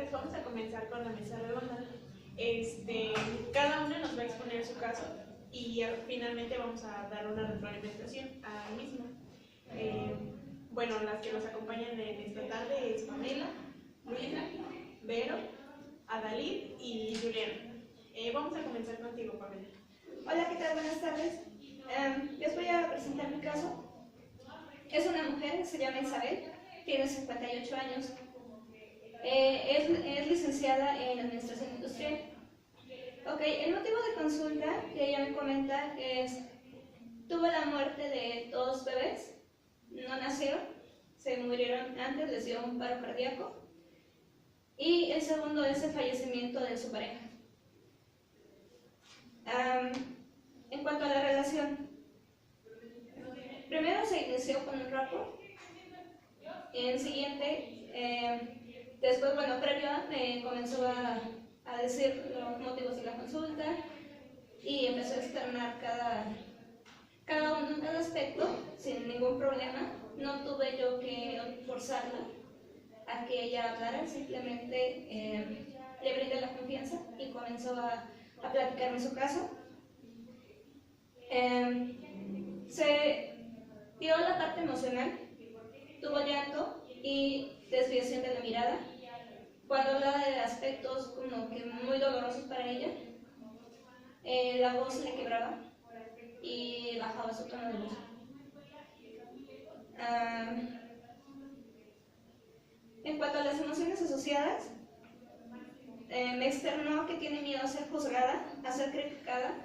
tardes. Vamos a comenzar con la mesa redonda. Cada uno nos va a exponer su caso y finalmente vamos a dar una retroalimentación al mismo. Bueno, las que nos acompañan en esta tarde es Pamela, Luisa, Vero, Adalid y Juliana. Vamos a comenzar contigo, Pamela. Hola, ¿qué tal? Buenas tardes. Les voy a presentar mi caso. Es una mujer, se llama Isabel, tiene 58 años. Es licenciada en Administración Industrial. Ok, el motivo de consulta que ella me comenta es: tuvo la muerte de 2 bebés, no nacieron, se murieron antes, les dio un paro cardíaco. Y el segundo es el fallecimiento de su pareja. En cuanto a la relación, primero se inició con un rapport. En siguiente, después, previo me comenzó a decir los motivos de la consulta y empezó a externar cada aspecto sin ningún problema. No tuve yo que forzarla a que ella hablara, simplemente le brindé la confianza y comenzó a platicarme su caso. Se dio la parte emocional, tuvo llanto y desviación de la mirada. Cuando hablaba de aspectos como que muy dolorosos para ella, la voz le quebraba y bajaba su tono de voz. En cuanto a las emociones asociadas, me externó que tiene miedo a ser juzgada, a ser criticada,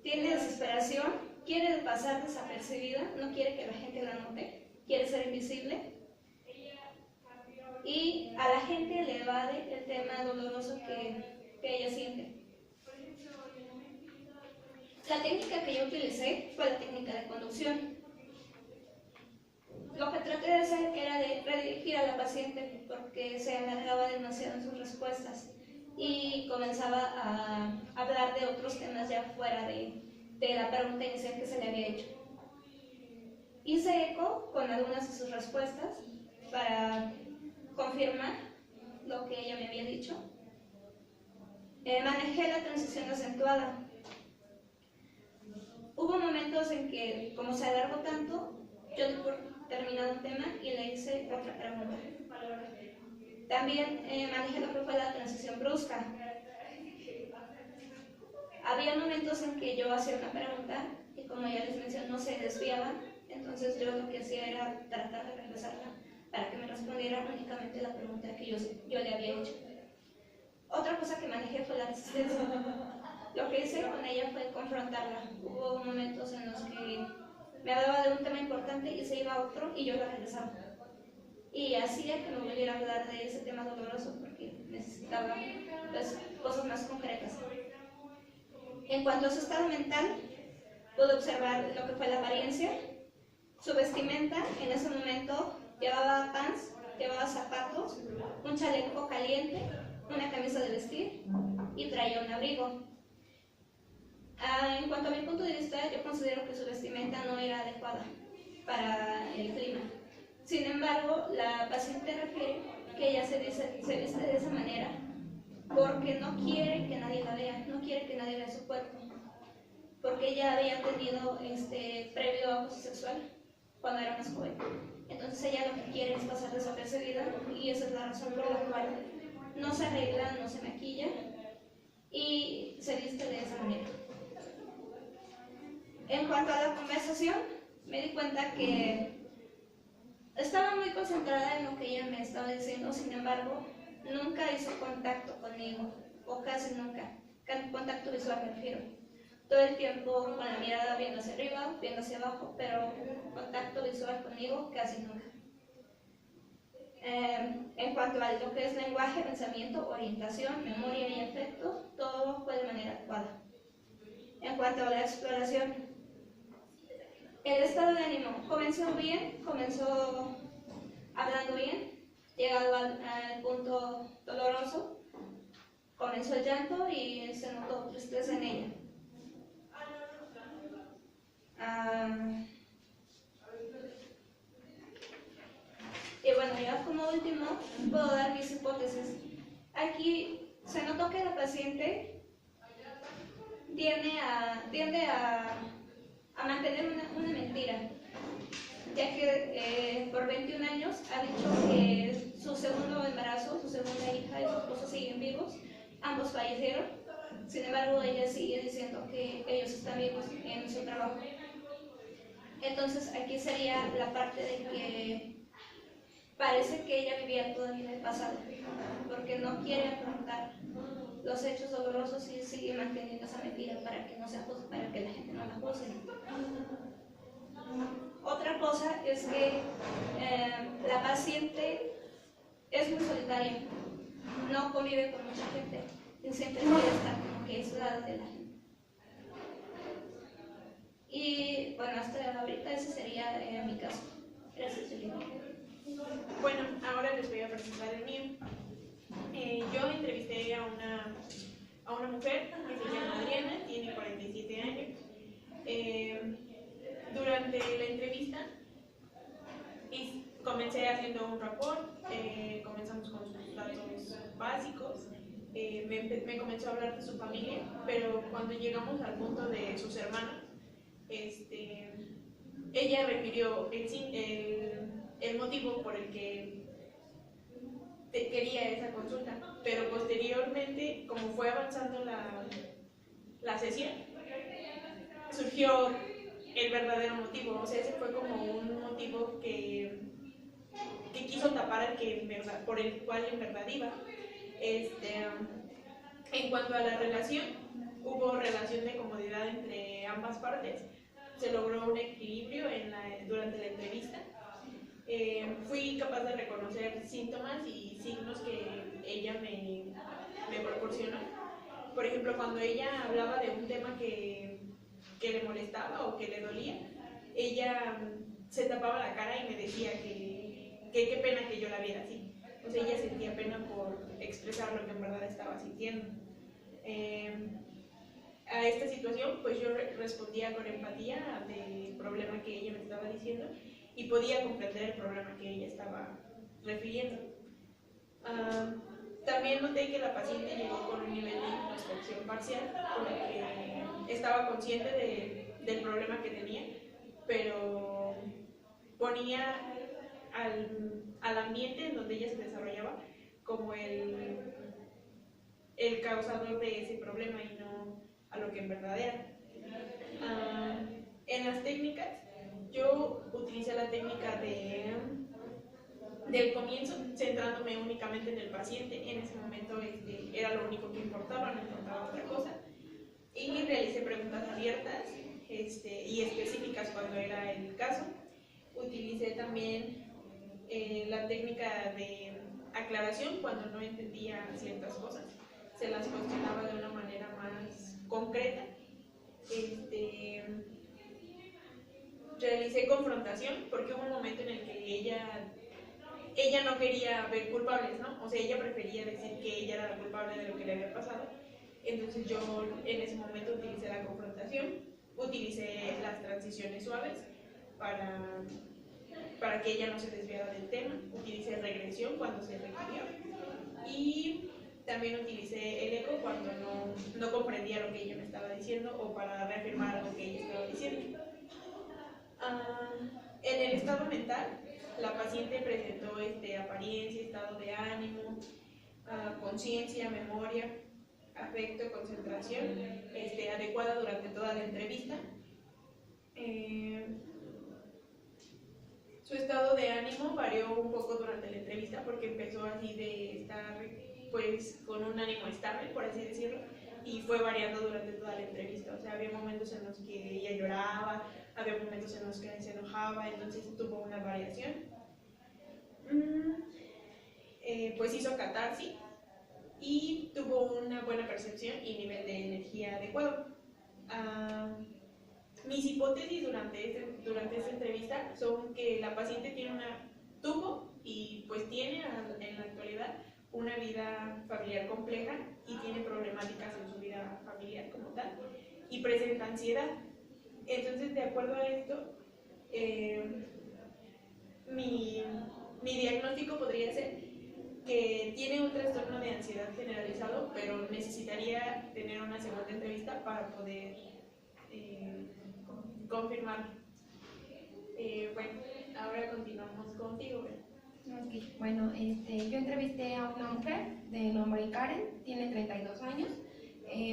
tiene desesperación, quiere pasar desapercibida, no quiere que la gente la note, quiere ser invisible. Y a la gente le evade el tema doloroso que ella siente. La técnica que yo utilicé fue la técnica de conducción. Lo que traté de hacer era de redirigir a la paciente porque se alargaba demasiado en sus respuestas y comenzaba a hablar de otros temas ya fuera de la pregunta inicial que se le había hecho. Hice eco con algunas de sus respuestas para confirmar lo que ella me había dicho. Manejé la transición acentuada. Hubo momentos en que, como se alargó tanto, yo di por terminado un tema y le hice otra pregunta. También manejé lo que fue la transición brusca. Había momentos en que yo hacía una pregunta y, como ya les mencioné, no se desviaba, entonces yo lo que hacía era tratar de regresarla para que me respondiera únicamente la pregunta que yo le había hecho. Otra cosa que manejé fue la resistencia. Lo que hice con ella fue confrontarla. Hubo momentos en los que me hablaba de un tema importante y se iba a otro y yo la regresaba. Y hacía que no volviera a hablar de ese tema doloroso porque necesitaba cosas más concretas. En cuanto a su estado mental, pude observar lo que fue la apariencia. Su vestimenta, en ese momento llevaba pants, llevaba zapatos, un chaleco caliente, una camisa de vestir y traía un abrigo. En cuanto a mi punto de vista, yo considero que su vestimenta no era adecuada para el clima. Sin embargo, la paciente refiere que ella se viste de esa manera porque no quiere que nadie la vea, no quiere que nadie vea su cuerpo, porque ella había tenido previo acoso sexual cuando era más joven. Entonces ella lo que quiere es pasar desapercibida y esa es la razón por la cual no se arregla, no se maquilla y se viste de esa manera. En cuanto a la conversación, me di cuenta que estaba muy concentrada en lo que ella me estaba diciendo, sin embargo, nunca hizo contacto conmigo, o casi nunca. Contacto visual me refiero. Todo el tiempo con la mirada viendo hacia arriba, viendo hacia abajo, pero contacto visual conmigo casi nunca. En cuanto a lo que es lenguaje, pensamiento, orientación, memoria y afecto, todo fue de manera adecuada. En cuanto a la exploración, el estado de ánimo comenzó bien, comenzó hablando bien, llegado al punto doloroso, comenzó el llanto y se notó tristeza en ella. Y bueno, bueno, ya como último, puedo dar mis hipótesis. Aquí se notó que la paciente tiende a mantener una mentira, ya que por 21 años ha dicho que su segundo embarazo, su segunda hija y su esposo siguen vivos, ambos fallecieron. Sin embargo, ella sigue diciendo que ellos están vivos en su trabajo. Entonces aquí sería la parte de que parece que ella vivía todavía en el pasado, porque no quiere afrontar los hechos dolorosos y sigue manteniendo esa mentira para que no se juzgue, para que la gente no la juzgue. Otra cosa es que la paciente es muy solitaria, no convive con mucha gente y siempre quiere estar como que aislada de la gente. Y bueno, hasta ahorita ese sería mi caso. Gracias, Juliana. Bueno, ahora les voy a presentar el mío. Yo entrevisté a una mujer que se llama Adriana, tiene 47 años. Durante la entrevista comencé haciendo un rapport, comenzamos con sus datos básicos, me comenzó a hablar de su familia, pero cuando llegamos al punto de sus hermanos, ella refirió el motivo por el que quería esa consulta, pero posteriormente, como fue avanzando la sesión, surgió el verdadero motivo. O sea, ese fue como un motivo que quiso tapar por el cual en verdad iba. En cuanto a la relación, hubo relación de comodidad entre ambas partes, se logró un equilibrio durante la entrevista. Fui capaz de reconocer síntomas y signos que ella me proporcionó. Por ejemplo, cuando ella hablaba de un tema que le molestaba o que le dolía, ella se tapaba la cara y me decía que qué pena que yo la viera así. O sea, ella sentía pena por expresar lo que en verdad estaba sintiendo. A esta situación, pues yo respondía con empatía del problema que ella me estaba diciendo y podía comprender el problema que ella estaba refiriendo. También noté que la paciente llegó con un nivel de introspección parcial, porque estaba consciente del problema que tenía, pero ponía al ambiente en donde ella se desarrollaba como el causador de ese problema y no a lo que en verdad era. En las técnicas, yo utilicé la técnica del comienzo, centrándome únicamente en el paciente. En ese momento era lo único que importaba, no importaba otra cosa. Y realicé preguntas abiertas y específicas cuando era el caso. Utilicé también la técnica de aclaración cuando no entendía ciertas cosas. Se las cuestionaba de una manera más concreta. Realicé confrontación porque hubo un momento en el que ella no quería ver culpables, ¿no? O sea, ella prefería decir que ella era la culpable de lo que le había pasado. Entonces yo en ese momento utilicé la confrontación, utilicé las transiciones suaves para que ella no se desviara del tema, utilicé regresión cuando se requirió y también utilicé el eco cuando no comprendía lo que ella me estaba diciendo o para reafirmar lo que ella estaba diciendo. En el estado mental, la paciente presentó apariencia, estado de ánimo, conciencia, memoria, afecto, concentración, adecuada durante toda la entrevista. Su estado de ánimo varió un poco durante la entrevista porque empezó así de estar pues con un ánimo estable, por así decirlo, y fue variando durante toda la entrevista. O sea, había momentos en los que ella lloraba, había momentos en los que se enojaba, entonces tuvo una variación. Pues hizo catarsis y tuvo una buena percepción y nivel de energía adecuado. Mis hipótesis durante esta entrevista son que la paciente tuvo y pues tiene en la actualidad una vida familiar compleja y tiene problemáticas en su vida familiar como tal y presenta ansiedad. Entonces, de acuerdo a esto, mi mi diagnóstico podría ser que tiene un trastorno de ansiedad generalizado, pero necesitaría tener una segunda entrevista para poder confirmarlo. Bueno, ahora continuamos contigo. Okay. Bueno, yo entrevisté a una mujer de nombre Karen, tiene 32 años.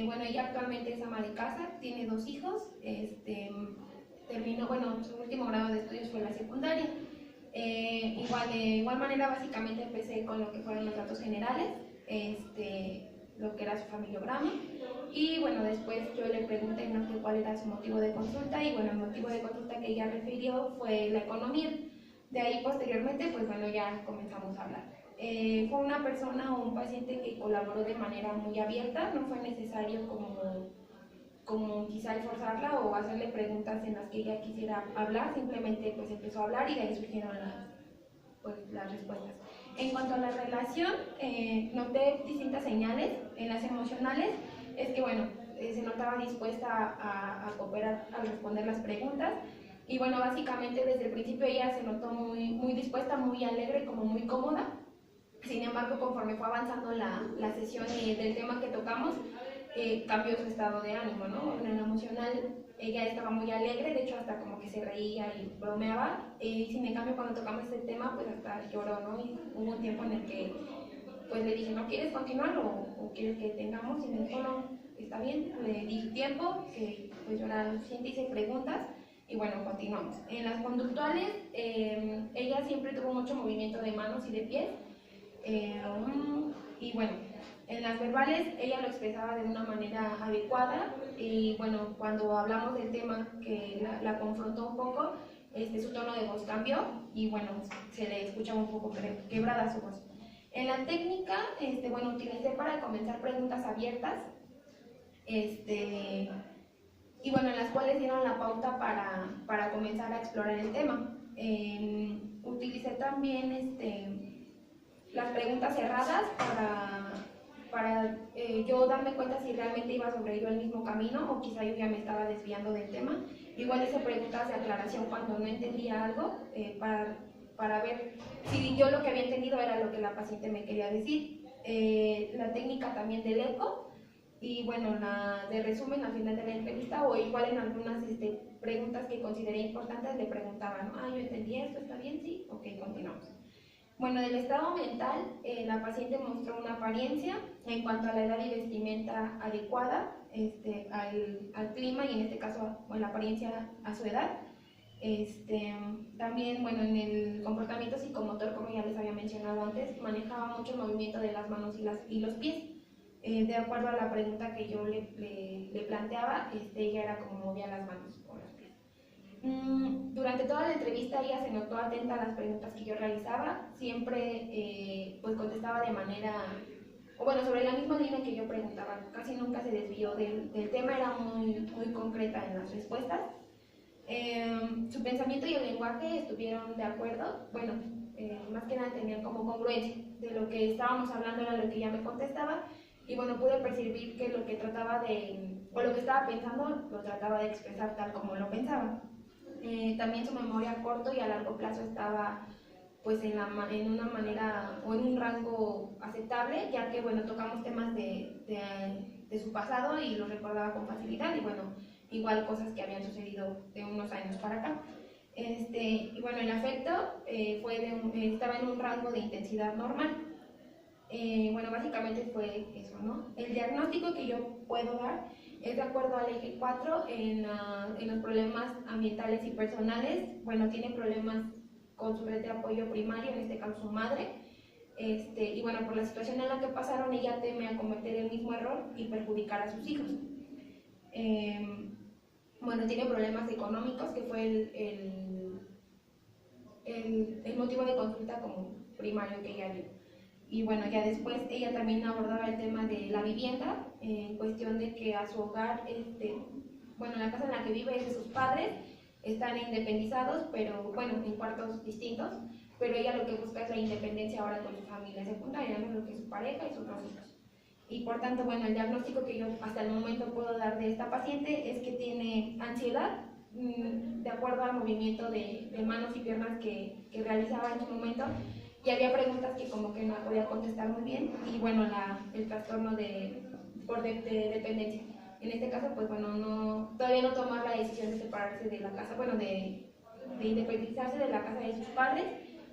Bueno, ella actualmente es ama de casa, tiene 2 hijos. Terminó, bueno, su último grado de estudios fue la secundaria. De igual manera, básicamente empecé con lo que fueron los datos generales, lo que era su familiograma, y bueno, después yo le pregunté, ¿no?, que cuál era su motivo de consulta, y bueno, el motivo de consulta que ella refirió fue la economía. De ahí posteriormente, pues bueno, ya comenzamos a hablar. Fue una persona o un paciente que colaboró de manera muy abierta, no fue necesario como quizá forzarla o hacerle preguntas en las que ella quisiera hablar, simplemente pues empezó a hablar y de ahí surgieron las respuestas. En cuanto a la relación, noté distintas señales. En las emocionales es que bueno, se notaba dispuesta a cooperar, a responder las preguntas, y bueno, básicamente desde el principio ella se notó muy dispuesta, muy alegre, como muy cómoda. Sin embargo, conforme fue avanzando la sesión del tema que tocamos, cambió su estado de ánimo, ¿no? En el emocional ella estaba muy alegre, de hecho hasta como que se reía y bromeaba, sin en cambio cuando tocamos este tema pues hasta lloró, ¿no? Y hubo un tiempo en el que pues le dije, ¿no quieres continuar o quieres que tengamos? Y me dijo, no, está bien, le di tiempo, que pues llorara lo suficiente, hice preguntas y bueno, continuamos. En las conductuales, ella siempre tuvo mucho movimiento de manos y de pies, y bueno, en las verbales ella lo expresaba de una manera adecuada, y bueno, cuando hablamos del tema que la confrontó un poco, su tono de voz cambió y bueno, se le escuchaba un poco quebrada su voz. En la técnica, bueno, utilicé para comenzar preguntas abiertas, y bueno, en las cuales dieron la pauta para comenzar a explorar el tema. Utilicé también las preguntas cerradas para yo darme cuenta si realmente iba sobre yo el mismo camino o quizá yo ya me estaba desviando del tema. Igual hice preguntas de aclaración cuando no entendía algo, para ver si yo lo que había entendido era lo que la paciente me quería decir. La técnica también del eco, y bueno, la de resumen al final de la entrevista, o igual en algunas preguntas que consideré importantes le preguntaban, yo entendí esto, ¿está bien? Sí, ok, continuamos. Bueno, del estado mental, la paciente mostró una apariencia en cuanto a la edad y vestimenta adecuada al clima, y en este caso, bueno, la apariencia a su edad. También, bueno, en el comportamiento psicomotor, como ya les había mencionado antes, manejaba mucho el movimiento de las manos y los pies. De acuerdo a la pregunta que yo le planteaba, ella era como movía las manos o los pies. Durante toda la entrevista ella se notó atenta a las preguntas que yo realizaba, siempre pues contestaba de manera, o bueno, sobre la misma línea que yo preguntaba, casi nunca se desvió del tema, era muy concreta en las respuestas. Su pensamiento y el lenguaje estuvieron de acuerdo, bueno, más que nada tenían como congruencia, de lo que estábamos hablando era lo que ella me contestaba, y bueno, pude percibir que lo que trataba o lo que estaba pensando, lo trataba de expresar tal como lo pensaba. También su memoria a corto y a largo plazo estaba pues en una manera o en un rango aceptable, ya que bueno, tocamos temas de su pasado y los recordaba con facilidad, y bueno, igual cosas que habían sucedido de unos años para acá. Y bueno, el afecto estaba en un rango de intensidad normal. Bueno, básicamente fue eso, ¿no? El diagnóstico que yo puedo dar es de acuerdo al eje 4 en los problemas ambientales y personales. Bueno, tiene problemas con su red de apoyo primario, en este caso su madre. Y bueno, por la situación en la que pasaron, ella teme a cometer el mismo error y perjudicar a sus hijos. Bueno, tiene problemas económicos, que fue el motivo de consulta como primario que ella vio. Y bueno, ya después ella también abordaba el tema de la vivienda, en cuestión de que a su hogar, bueno, la casa en la que vive es de sus padres, están independizados, pero bueno, en cuartos distintos, pero ella lo que busca es la independencia ahora con su familia secundaria, ¿no? Lo que es su pareja y sus dos hijos. Y por tanto, bueno, el diagnóstico que yo hasta el momento puedo dar de esta paciente es que tiene ansiedad, de acuerdo al movimiento de manos y piernas que realizaba en su momento. y había preguntas que como que no podía contestar muy bien, y bueno, el trastorno de dependencia. En este caso, pues bueno, todavía no tomar la decisión de separarse de la casa, bueno, de independizarse de la casa de sus padres,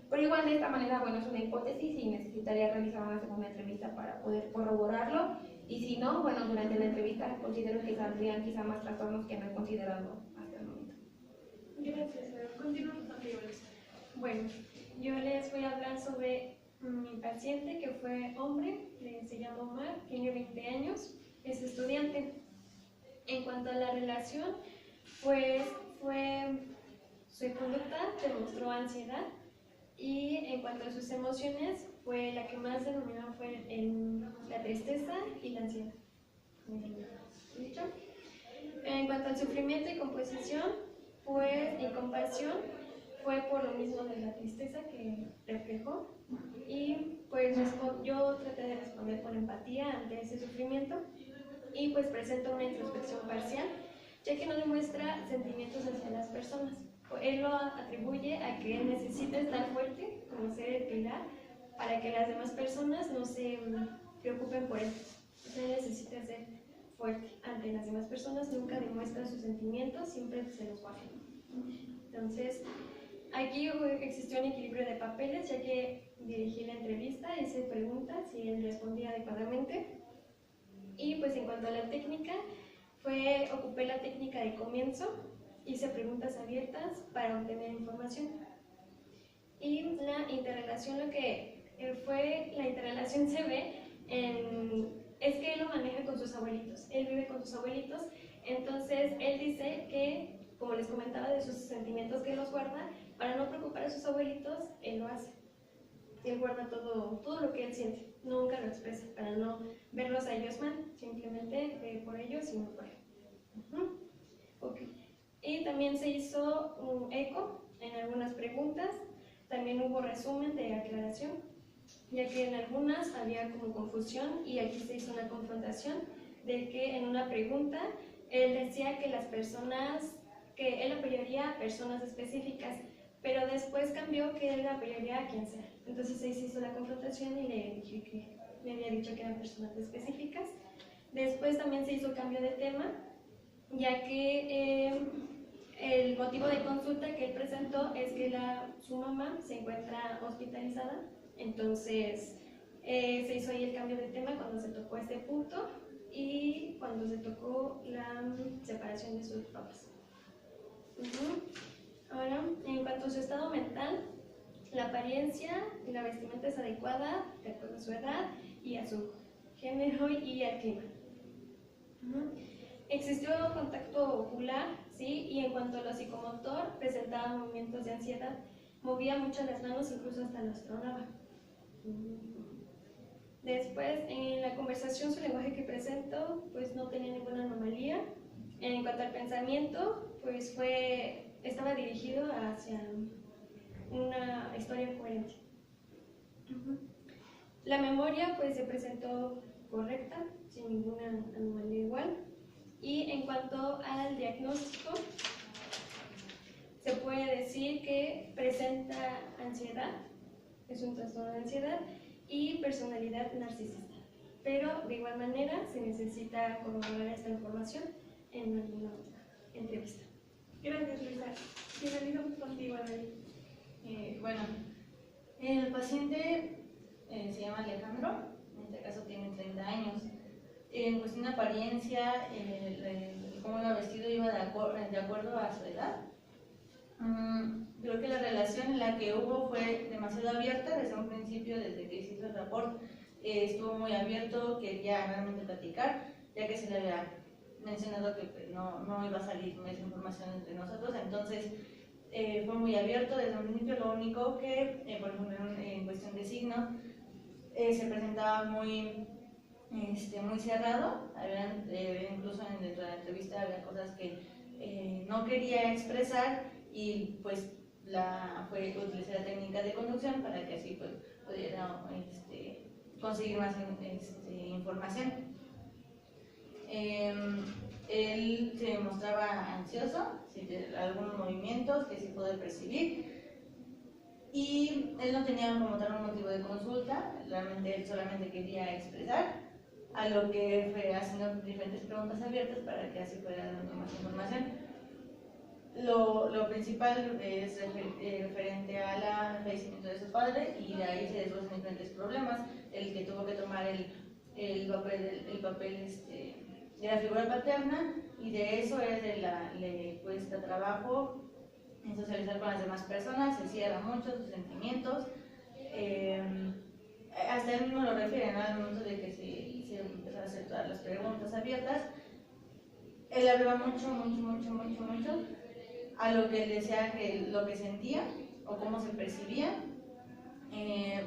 pero igual de esta manera, bueno, es una hipótesis y necesitaría realizar una segunda entrevista para poder corroborarlo, y si no, bueno, durante la entrevista considero que saldrían quizá más trastornos que no he considerado hasta el momento. Gracias, continuamos contigo, Luisa. Bueno, yo les voy a hablar sobre mi paciente que fue hombre, se llama Omar, tiene 20 años, es estudiante. En cuanto a la relación, pues su conducta demostró ansiedad, y en cuanto a sus emociones, fue la que más denominó fue la tristeza y la ansiedad. ¿Dicho? En cuanto al sufrimiento y composición, pues y compasión, fue por lo mismo de la tristeza que reflejó, y pues yo traté de responder con empatía ante ese sufrimiento, y pues presenta una introspección parcial, ya que no demuestra sentimientos hacia las personas. Él lo atribuye a que él necesita estar fuerte, como ser el pilar, para que las demás personas no se preocupen por él. Él necesita ser fuerte ante las demás personas, nunca demuestra sus sentimientos, siempre se los guarda. Entonces, aquí existió un equilibrio de papeles, ya que dirigí la entrevista, hice preguntas y él respondía adecuadamente. Y pues en cuanto a la técnica, ocupé la técnica de comienzo, hice preguntas abiertas para obtener información. Y la interrelación, la interrelación se ve es que él lo maneja con sus abuelitos, él vive con sus abuelitos, entonces él dice que, como les comentaba, de sus sentimientos que los guarda, para no preocupar a sus abuelitos, él lo hace. Él guarda todo lo que él siente, nunca lo expresa, para no verlos a ellos mal, simplemente por ellos y no por él. Okay. Y también se hizo un eco en algunas preguntas, también hubo resumen de aclaración, ya que en algunas había como confusión, y aquí se hizo una confrontación de que en una pregunta él decía que él apoyaría a personas específicas, pero después cambió que él apoyaría a quien sea. Entonces ahí se hizo la confrontación y le dije que me había dicho que eran personas específicas. Después también se hizo cambio de tema, ya que el motivo de consulta que él presentó es que su mamá se encuentra hospitalizada, entonces se hizo ahí el cambio de tema cuando se tocó este punto y cuando se tocó la separación de sus papás. Ahora, en cuanto a su estado mental, la apariencia y la vestimenta es adecuada de acuerdo a su edad y a su género y al clima. Existió contacto ocular, ¿sí? Y en cuanto a lo psicomotor, presentaba movimientos de ansiedad, movía mucho las manos, incluso hasta las tronaba. Después, en la conversación, su lenguaje que presentó, pues no tenía ninguna anomalía. En cuanto al pensamiento, pues estaba dirigido hacia una historia coherente. La memoria, pues se presentó correcta, sin ninguna anomalía igual. Y en cuanto al diagnóstico, se puede decir que presenta ansiedad, es un trastorno de ansiedad, y personalidad narcisista. Pero de igual manera se necesita corroborar esta información en alguna otra entrevista. Gracias, Luisa. Finalizamos contigo, Adri. Bueno, el paciente se llama Alejandro, en este caso tiene 30 años. En cuestión de apariencia, cómo iba vestido iba de acuerdo a su edad. Creo que la relación en la que hubo fue demasiado abierta desde un principio, desde que se hizo el rapport. Estuvo muy abierto, quería realmente platicar, ya que se le había mencionado que pues, no iba a salir esa información entre nosotros, entonces fue muy abierto desde un principio. Lo único que, por ejemplo, en cuestión de signos, se presentaba muy cerrado. Incluso dentro de la entrevista había cosas que no quería expresar, y pues utilicé la técnica de conducción para que así pues, pudiera conseguir más información. Él se mostraba ansioso, algunos movimientos que sí pude percibir. y él no tenía como tal un motivo de consulta, realmente él solamente quería expresar, a lo que fue haciendo diferentes preguntas abiertas para que así fuera dando más información. Lo principal es referente al fallecimiento de su padre, y de ahí se desglossan diferentes problemas, el que tuvo que tomar el papel de la figura paterna, y de eso le cuesta trabajo en socializar con las demás personas, se cierra mucho sus sentimientos, hasta él mismo lo refiere, ¿no? Al momento de que se empezó a hacer todas las preguntas abiertas, él hablaba mucho, a lo que él decía que lo que sentía o cómo se percibía,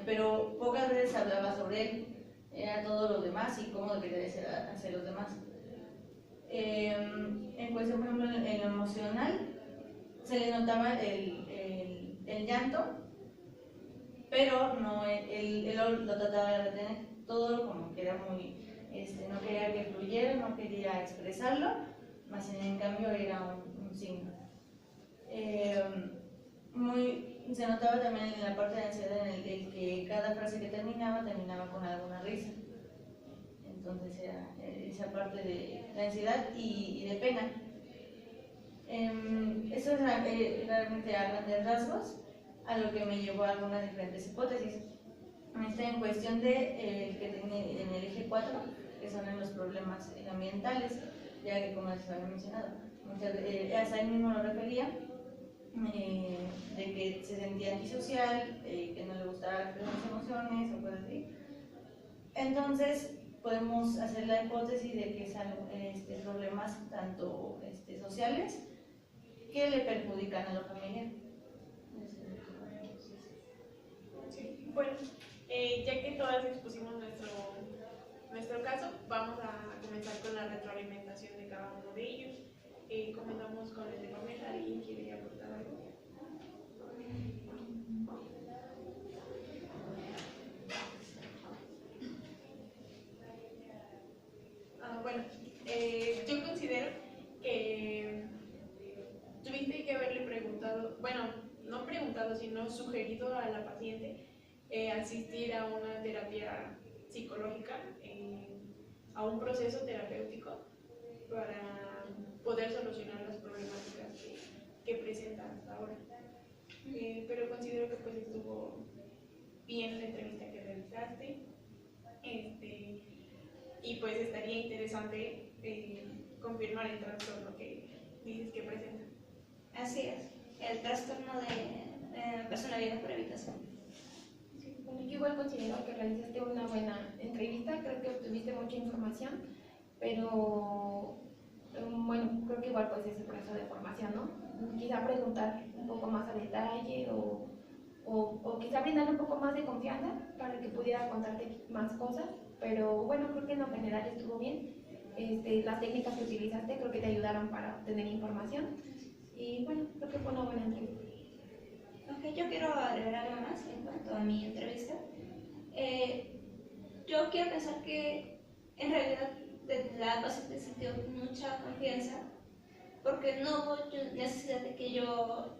pero pocas veces hablaba sobre él, era todo lo demás y cómo debería de ser hacia los demás. En cuestión, por ejemplo, en lo emocional, se le notaba el llanto, pero no, él lo trataba de retener todo, como que era muy, no quería que fluyera, no quería expresarlo, más en cambio era un signo. Se notaba también en la parte de ansiedad en el que cada frase que terminaba con alguna risa. Entonces era esa parte de ansiedad y de pena. Eso es realmente a grandes rasgos, a lo que me llevó a algunas diferentes hipótesis. En cuestión de que tiene en el eje 4, que son en los problemas ambientales, ya que como les había mencionado, hasta él mismo lo refería, de que se sentía antisocial, que no le gustaba expresar sus emociones o cosas así. Entonces podemos hacer la hipótesis de que son problemas tanto sociales que le perjudican a la familia. Sí. Bueno, ya que todas expusimos nuestro caso, vamos a comenzar con la retroalimentación de cada uno de ellos. Comenzamos con el de Pamela. ¿Alguien quiere aportar algo? Bueno, yo considero que tuviste que haberle preguntado, bueno, no preguntado, sino sugerido a la paciente asistir a una terapia psicológica, a un proceso terapéutico para poder solucionar las problemáticas que presenta hasta ahora. Pero considero que pues estuvo bien la entrevista que realizaste, y pues estaría interesante confirmar el trastorno que dices que presenta. Así es, el trastorno de personalidad por evitación. Sí, bueno, yo igual considero que realizaste una buena entrevista, creo que obtuviste mucha información, pero bueno, creo que igual pues es el proceso de formación, ¿no? Quizá preguntar un poco más a detalle o quizá brindarle un poco más de confianza para que pudiera contarte más cosas, pero bueno, creo que en lo general estuvo bien. Las técnicas que utilizaste creo que te ayudaron para obtener información y bueno, creo que fue una buena entrevista. Ok, yo quiero agregar algo más en cuanto a mi entrevista. Yo quiero pensar que en realidad la paciente sintió mucha confianza porque no hubo necesidad de que yo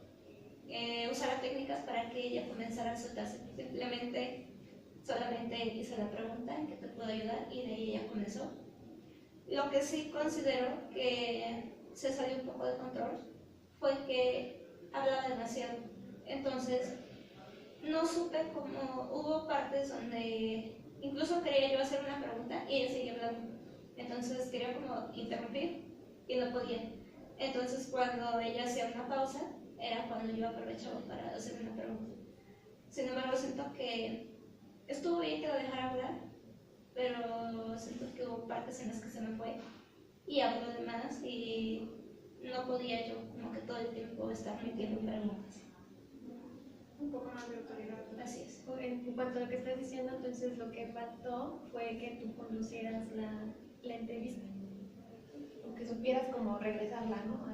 usara técnicas para que ella comenzara a soltarse. Solamente hice la pregunta en qué te puedo ayudar y de ahí ella comenzó. Lo que sí considero que se salió un poco de control fue que hablaba demasiado. Entonces, no supe cómo hubo partes donde incluso quería yo hacer una pregunta y ella seguía hablando. Entonces quería como interrumpir y no podía. Entonces cuando ella hacía una pausa, era cuando yo aprovechaba para hacer una pregunta. Sin embargo, siento que estuvo bien que la dejara hablar, pero siento que hubo partes en las que se me fue y habló de más y no podía yo como que todo el tiempo estar metiendo preguntas. Un poco más de autoridad. Así es. En cuanto a lo que estás diciendo, entonces lo que faltó fue que tú conducieras la entrevista. O que supieras como regresarla, ¿no?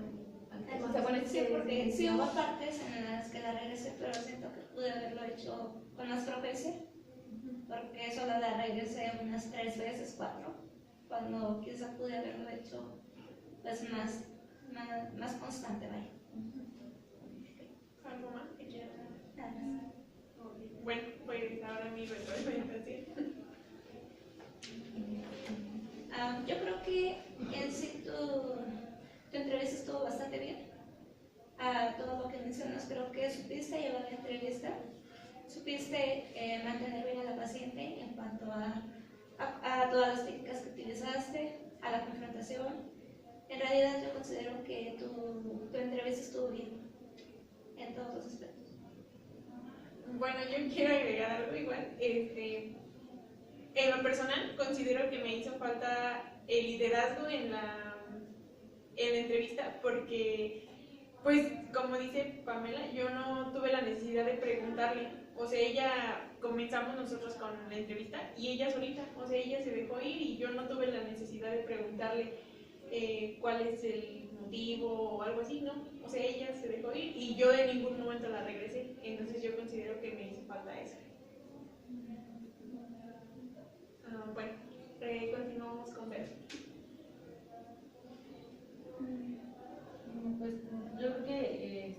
Al tema. O sea, bueno, Sí, porque sí hubo partes en las que la regresé, pero siento que pude haberlo hecho con más frecuencia, porque solo la regresé unas 3 veces, 4, cuando quizá pude haberlo hecho pues más constante, vaya. ¿Algo más que quieras? Nada más. bueno, pues ahora mi retroalimentación. Yo creo que en sí tu entrevista estuvo bastante bien. Todo lo que mencionas, creo que supiste llevar la entrevista, supiste mantener bien a la paciente en cuanto a todas las técnicas que utilizaste, a la confrontación. En realidad yo considero que tu entrevista estuvo bien en todos los aspectos. Bueno, yo quiero agregar algo igual. En lo personal, considero que me hizo falta el liderazgo en la entrevista porque, pues, como dice Pamela, yo no tuve la necesidad de preguntarle. O sea, comenzamos nosotros con la entrevista y ella solita, o sea, ella se dejó ir y yo no tuve la necesidad de preguntarle cuál es el motivo o algo así, ¿no? O sea, ella se dejó ir y yo en ningún momento la regresé. Entonces yo considero que me hizo falta eso. Bueno, continuamos con Pedro. Pues yo creo que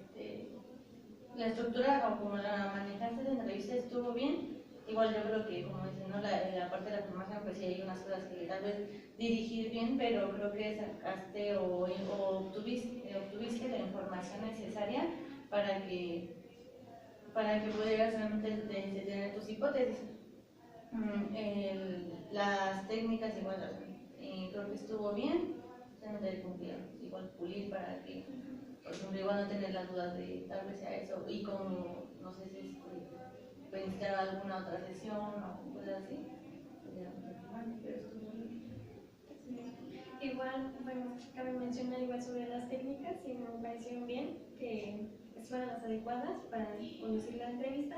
la estructura o como la manejaste de entrevista estuvo bien. Igual yo creo que, como dicen, ¿no? la parte de la formación, pues sí hay unas cosas que tal vez dirigir bien, pero creo que sacaste o obtuviste la información necesaria para que pudieras realmente tener tus hipótesis. Las técnicas igual, creo que estuvo bien, solamente hay que igual pulir para que, por ejemplo, igual no tener las dudas de tal vez sea eso, y como, no sé si necesitar alguna otra sesión o cosas así, pero estuvo bien. Igual, bueno, cabe mencionar igual sobre las técnicas y me parecieron bien, que fueron las adecuadas para conducir la entrevista,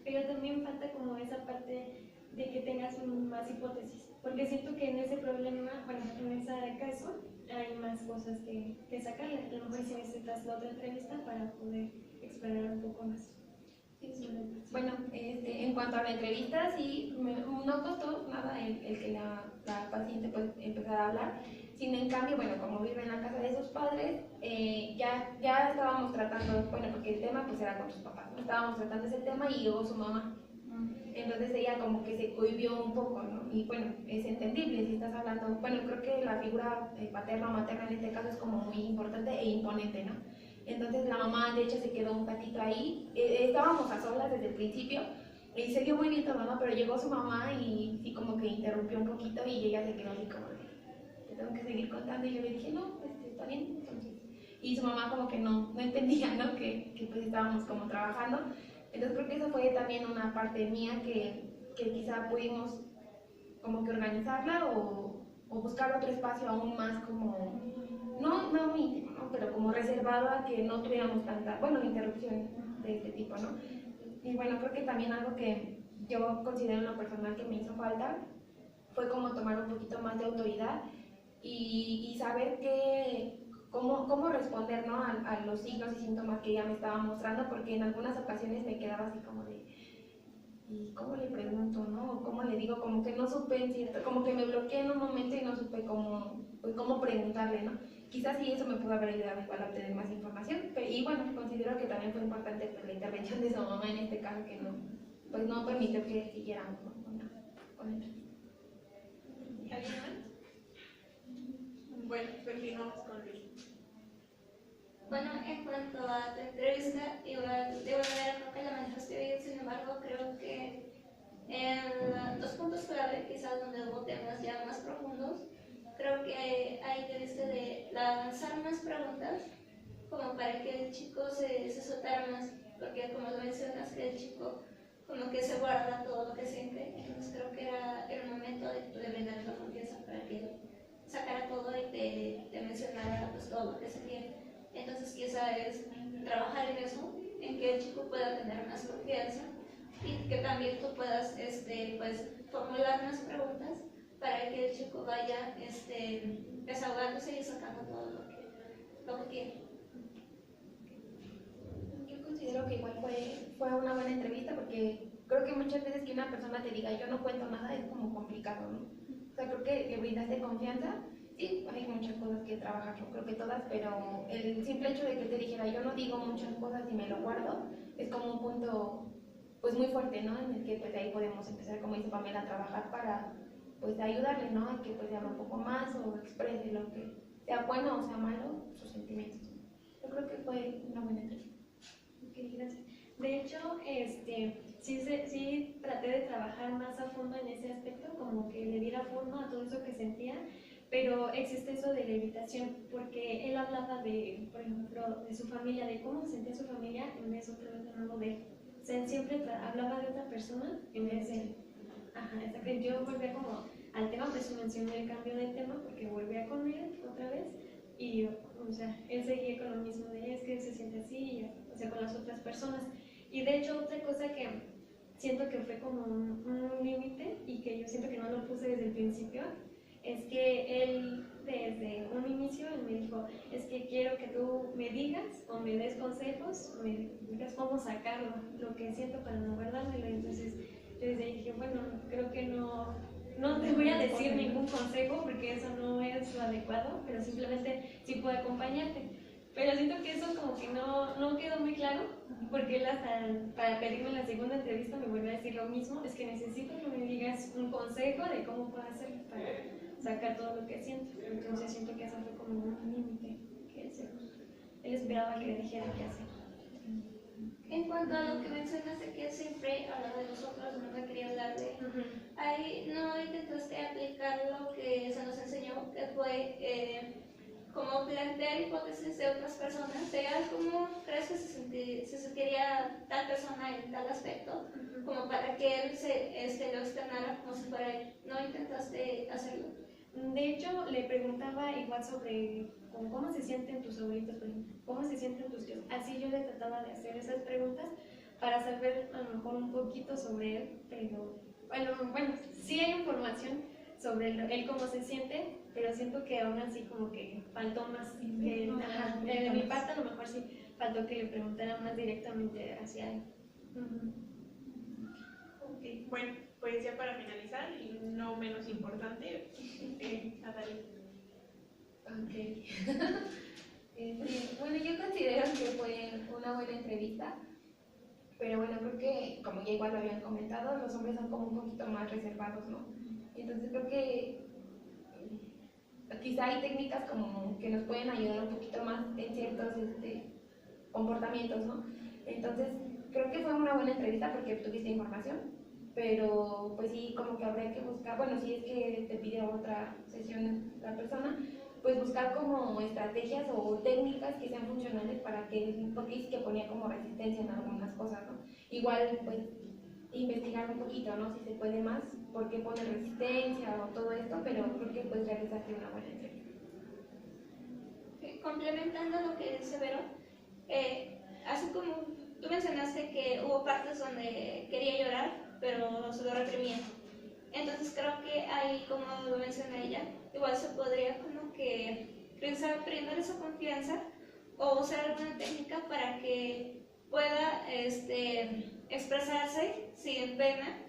pero también falta como esa parte de que tengas más hipótesis, porque siento que en ese problema, bueno, en ese caso, hay más cosas que sacarle. A lo mejor si necesitas la otra entrevista para poder explorar un poco más. Bueno, en cuanto a la entrevista, sí, no costó nada el que la paciente pues empezara a hablar, sino en cambio, bueno, como vive en la casa de sus padres, ya estábamos tratando, bueno, porque el tema pues era con sus papás, ¿no? Estábamos tratando ese tema y llegó su mamá. Entonces ella como que se cohibió un poco, ¿no? Y bueno, es entendible si estás hablando, bueno, creo que la figura paterna o materna en este caso es como muy importante e imponente, ¿no? Entonces la mamá de hecho se quedó un ratito ahí, estábamos a solas desde el principio y se vio muy bien tu mamá, pero llegó su mamá y sí como que interrumpió un poquito y ella se quedó así como de, te tengo que seguir contando, y yo le dije, no, está bien, entonces, y su mamá como que no entendía, ¿no? Que pues estábamos como trabajando. Entonces creo que eso fue también una parte mía que quizá pudimos como que organizarla o buscar otro espacio aún más como, no muy íntimo, ¿no? Pero como reservado a que no tuviéramos tanta, bueno, interrupción de este tipo, ¿no? Y bueno, creo que también algo que yo considero en lo personal que me hizo falta fue como tomar un poquito más de autoridad y saber cómo responder, ¿no? a los signos y síntomas que ella me estaba mostrando, porque en algunas ocasiones me quedaba así como de, ¿y cómo le pregunto, no? O ¿cómo le digo? Como que no supe, como que me bloqueé en un momento y no supe cómo preguntarle, ¿no? Quizás sí eso me pudo haber ayudado igual a obtener más información, y bueno, considero que también fue importante pues, la intervención de su mamá en este caso, que no permitió que siguiéramos, ¿no? con él. ¿Alguien más? Bueno, continuamos con Luis. Bueno, en cuanto a tu entrevista, igual de igual manera creo que la manejaste bien, sin embargo creo que en los puntos clave, quizás donde hubo temas ya más profundos, creo que ahí debiste de lanzar más preguntas como para que el chico se soltara más, porque como lo mencionas, que el chico como que se guarda todo lo que siente, entonces creo que era el momento de brindarle la confianza para que sacara todo y te mencionara pues, todo lo que sentía. Entonces quizá es trabajar en eso, en que el chico pueda tener más confianza y que también tú puedas pues, formular más preguntas para que el chico vaya desahogándose y sacando todo lo que quiere. Yo considero que igual fue una buena entrevista porque creo que muchas veces que una persona te diga yo no cuento nada es como complicado, ¿no? O sea, creo que brindaste confianza. Sí, hay muchas cosas que trabajar, yo creo que todas, pero el simple hecho de que te dijera yo no digo muchas cosas y me lo guardo es como un punto pues muy fuerte, ¿no? En el que pues de ahí podemos empezar, como dice Pamela, a trabajar para pues ayudarle, ¿no? A que pues se abra un poco más o exprese lo que sea bueno o sea malo, sus sentimientos. Yo creo que fue una buena entrevista. Ok, gracias. De hecho, sí traté de trabajar más a fondo en ese aspecto, como que le diera forma a todo eso que sentía, pero existe eso de la evitación, porque él hablaba de, por ejemplo, de su familia, de cómo se sentía su familia, en vez otra vez de nuevo de él. O sea, él siempre hablaba de otra persona en vez de él. Ajá, exacto. Yo volvía como al tema, por eso mencioné el cambio de tema, porque volvía con él otra vez y, o sea, él seguía con lo mismo de es que se siente así, y, o sea, con las otras personas. Y de hecho, otra cosa que siento que fue como un límite y que yo siento que no lo puse desde el principio, es que él desde un inicio él me dijo, es que quiero que tú me digas o me des consejos, me digas cómo sacarlo, lo que siento para no guardármelo. Entonces yo desde ahí dije, bueno, creo que no te voy a decir ningún consejo porque eso no es lo adecuado, pero simplemente sí puedo acompañarte. Pero siento que eso como que no quedó muy claro, porque él hasta para pedirme la segunda entrevista me vuelve a decir lo mismo, es que necesito que me digas un consejo de cómo puedo hacer para sacar todo lo que siento. Entonces siento que eso fue como un límite que él esperaba que le dijera qué hacer. En cuanto a lo que mencionaste, que siempre hablaba de nosotros, nunca quería hablar de ahí, no intentaste aplicar lo que se nos enseñó, que fue como plantear hipótesis de otras personas, de cómo crees que se sentiría tal persona en tal aspecto, como para que él lo externara como si fuera él. ¿No intentaste hacerlo? De hecho, le preguntaba igual sobre cómo se sienten tus abuelitos, por ejemplo, cómo se sienten tus tíos. Así yo le trataba de hacer esas preguntas para saber a lo mejor un poquito sobre él, pero bueno, sí hay información sobre él cómo se siente, pero siento que aún así como que faltó más. De mi parte a lo mejor sí faltó que le preguntara más directamente hacia él. Ok, bueno, pues ya para finalizar, y no menos importante, Adalí. Ok. Bueno, yo considero que fue una buena entrevista, pero bueno, creo que, como ya igual lo habían comentado, los hombres son como un poquito más reservados, ¿no? Entonces creo que quizá hay técnicas como que nos pueden ayudar un poquito más en ciertos comportamientos, ¿no? Entonces creo que fue una buena entrevista porque tuviste información, pero pues sí, como que habría que buscar, bueno, si es que te pide otra sesión la persona, pues buscar como estrategias o técnicas que sean funcionales para que, porque sí que ponía como resistencia en algunas cosas, ¿no? Igual, pues, investigar un poquito, ¿no? Si se puede más, por qué pone resistencia o todo esto, pero creo que pues realizaste una buena entrevista. Complementando lo que dice Vero, así como tú mencionaste que hubo partes donde quería llorar, pero se lo reprimía. Entonces creo que ahí, como lo menciona ella, igual se podría como que brindar esa confianza o usar alguna técnica para que pueda expresarse sin pena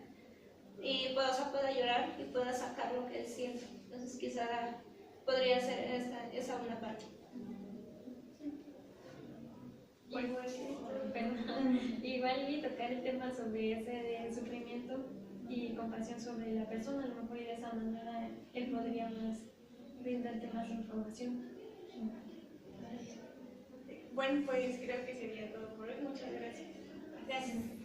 y pueda llorar y pueda sacar lo que él siente. Entonces quizá podría ser esa una parte. Igual y tocar el tema sobre ese de sufrimiento y compasión sobre la persona, a lo mejor y de esa manera él podría brindarte más información. Bueno, pues creo que sería todo por hoy. Muchas gracias. Gracias.